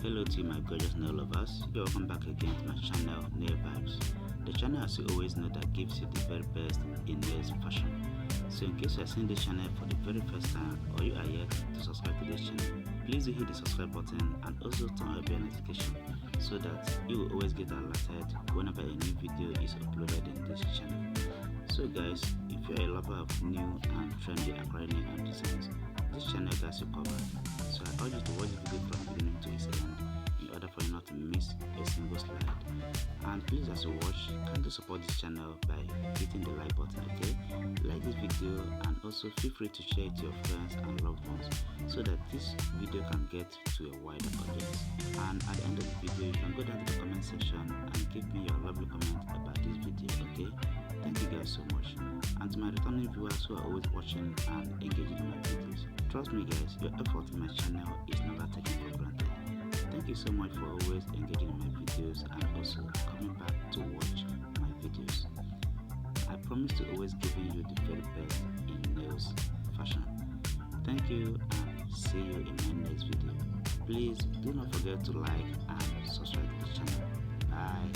Hello to you, my gorgeous nail lovers. You're welcome back again to my channel, Nail Vibes. The channel, as you always know, that gives you the very best in nails fashion. So in case you are seeing this channel for the very first time, or you are yet to subscribe to this channel, please do hit the subscribe button and also turn on your bell notification so that you will always get alerted whenever a new video is uploaded in this channel. So guys, if you're a lover of new and trendy acrylic and designs, this channel got you covered. So I urge you to watch the video from beginning to its end in order for you not to miss a single slide. And please, as you watch, kindly support this channel by hitting the like button, okay? Like this video and also feel free to share it to your friends and loved ones so that this video can get to a wider audience. And at the end of the video, you can go down to the comment section and give me your lovely comment about this video, okay? Thank you guys so much. And to my returning viewers who are always watching and engaging in my videos, trust me guys, your effort in my channel is never taken for granted. Thank you so much for always engaging in my videos and also coming back to watch my videos. I promise to always giving you the very best in nails fashion. Thank you and see you in my next video. Please do not forget to like and subscribe to the channel. Bye.